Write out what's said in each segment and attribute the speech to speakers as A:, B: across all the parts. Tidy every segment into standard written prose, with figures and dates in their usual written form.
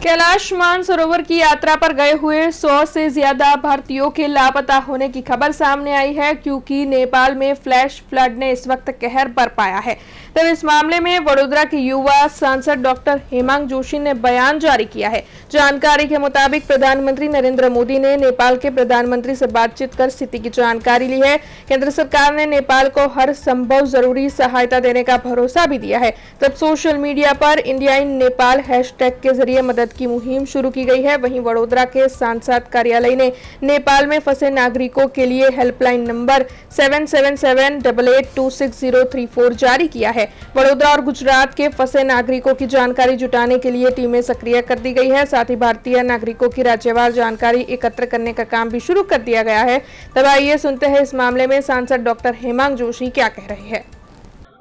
A: कैलाश मानसरोवर की यात्रा पर गए हुए 100 से ज्यादा भारतीयों के लापता होने की खबर सामने आई है, क्योंकि नेपाल में फ्लैश फ्लड ने इस वक्त कहर बरपाया है। तब इस मामले में वडोदरा के युवा सांसद डॉक्टर हेमांग जोशी ने बयान जारी किया है। जानकारी के मुताबिक प्रधानमंत्री नरेंद्र मोदी ने नेपाल के प्रधानमंत्री से बातचीत कर स्थिति की जानकारी ली है। केंद्र सरकार ने नेपाल को हर संभव जरूरी सहायता देने का भरोसा भी दिया है। तब सोशल मीडिया पर इंडिया इन नेपाल हैशटैग के जरिए मदद की मुहिम शुरू की गई है। वहीं वडोदरा के सांसद कार्यालय ने नेपाल में फंसे नागरिकों के लिए हेल्पलाइन नंबर 7778826034 जारी किया है। वडोदरा और गुजरात के फंसे नागरिकों की जानकारी जुटाने के लिए टीमें सक्रिय कर दी गई है। साथ ही भारतीय नागरिकों की राज्यवार जानकारी एकत्र करने का काम भी शुरू कर दिया गया है। तब आइए सुनते हैं इस मामले में सांसद डॉक्टर हेमांग जोशी क्या कह रहे हैं।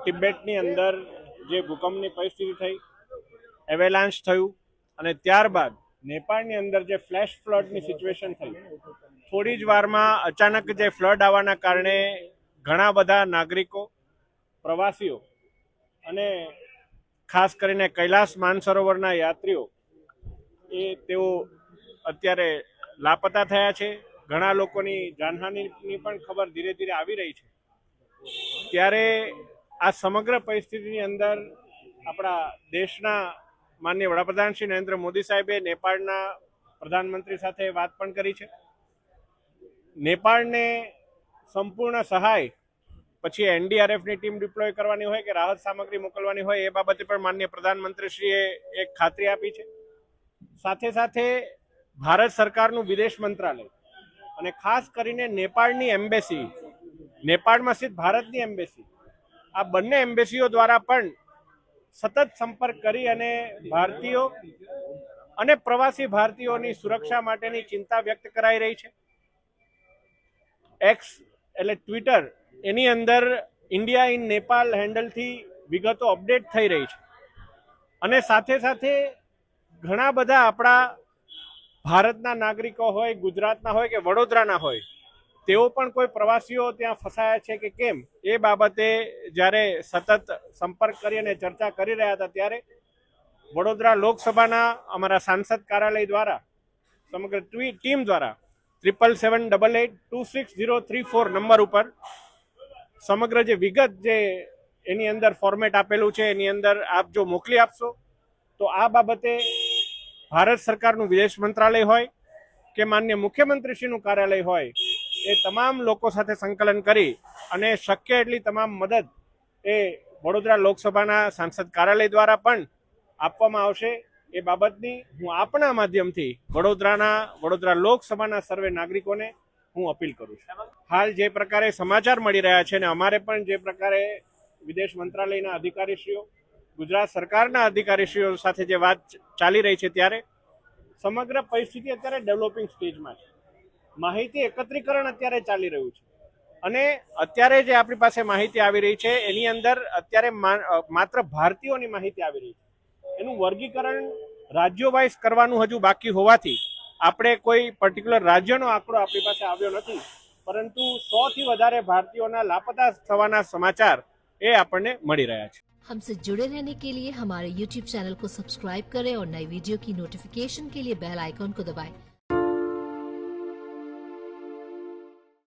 B: તિબેટની અંદર જે ભૂકંપની પરિસ્થિતિ થઈ, એવેલાન્ચ થયું અને ત્યારબાદ નેપાળની અંદર જે ફ્લેશ ફ્લડની સિચ્યુએશન થઈ, થોડી જ વારમાં અચાનક જે ફ્લડ આવવાના કારણે ઘણા બધા નાગરિકો, પ્રવાસીઓ અને ખાસ કરીને કૈલાસ માનસરોવરના યાત્રીઓ તેઓ અત્યારે લાપતા થયા છે। ઘણા લોકોની જાનહાનિની પણ ખબર ધીરે ધીરે આવી રહી છે। ત્યારે આ સમગ્ર પરિસ્થિતિની અંદર આપણા દેશના માનનીય વડાપ્રધાન શ્રી નરેન્દ્ર મોદી સાહેબે નેપાળના પ્રધાનમંત્રી સાથે વાત પણ કરી છે। નેપાળને સંપૂર્ણ સહાય, પછી એનડીઆરએફની ટીમ ડિપ્લોય કરવાની હોય કે રાહત સામગ્રી મોકલવાની હોય, એ બાબતે પણ માનનીય પ્રધાનમંત્રીશ્રીએ એક ખાતરી આપી છે। સાથે સાથે ભારત સરકારનું વિદેશ મંત્રાલય અને ખાસ કરીને નેપાળની એમ્બેસી, નેપાળમાં સ્થિત ભારતની એમ્બેસી, આ બંને એમ્બેસીઓ દ્વારા પણ સતત સંપર્ક કરી અને ભારતીયો અને પ્રવાસી ભારતીયોની સુરક્ષા માટેની ચિંતા વ્યક્ત કરાઈ રહી છે। એક્સ એટલે ટ્વિટર, એની અંદર ઇન્ડિયા ઇન નેપાલ હેન્ડલથી વિગતો અપડેટ થઈ રહી છે અને સાથે સાથે ઘણા બધા આપણા ભારતના નાગરિકો હોય, ગુજરાતના હોય કે વડોદરાના હોય, તેઓ પણ કોઈ પ્રવાસીઓ ત્યાં ફસાયા છે કે કેમ, એ બાબતે જ્યારે સતત સંપર્ક કરી અને ચર્ચા કરી રહ્યા હતા, ત્યારે વડોદરા લોકસભાના અમારા સાંસદ કાર્યાલય દ્વારા સમગ્ર ટીમ દ્વારા 7778826034 નંબર ઉપર સમગ્ર જે વિગત જે એની અંદર ફોર્મેટ આપેલું છે, એની અંદર આપ જો મોકલી આપશો તો આ બાબતે ભારત સરકારનું વિદેશ મંત્રાલય હોય કે માનનીય મુખ્યમંત્રીશ્રીનું કાર્યાલય હોય, એ તમામ લોકો સાથે સંકલન કરી અને શક્ય એટલી તમામ મદદ એ વડોદરા લોકસભાના સાંસદ કાર્યાલય દ્વારા પણ આપવામાં આવશે। એ બાબતની હું આપના માધ્યમથી વડોદરા લોકસભાના સર્વે નાગરિકોને હું અપીલ કરું છું। હાલ જે પ્રકારે સમાચાર મળી રહ્યા છે ને અમારે પણ જે પ્રકારે વિદેશ મંત્રાલયના અધિકારીશ્રીઓ, ગુજરાત સરકારના અધિકારીશ્રીઓ સાથે જે વાત ચાલી રહી છે, ત્યારે સમગ્ર પરિસ્થિતિ અત્યારે ડેવલપિંગ સ્ટેજમાં છે। માહિતી એકત્રીકરણ અત્યારે ચાલી રહ્યું છે અને અત્યારે જે આપણી પાસે માહિતી આવી રહી છે, એની અંદર અત્યારે માત્ર ભારતીયોની માહિતી આવી રહી છે। એનું વર્ગીકરણ રાજ્યો વાઇઝ કરવાનું હજુ બાકી હોવાથી આપણે કોઈ પર્ટિક્યુલર રાજ્યનો આંકડો આપણી પાસે આવ્યો નથી, પરંતુ 100થી વધારે ભારતીયોના લાપતા થવાના સમાચાર એ આપણને મળી રહ્યા છે।
C: हमसे जुड़े रहने के लिए हमारे YouTube चैनल को सब्सक्राइब करें और नई वीडियो की नोटिफिकेशन के लिए बेल आइकॉन को दबाएं।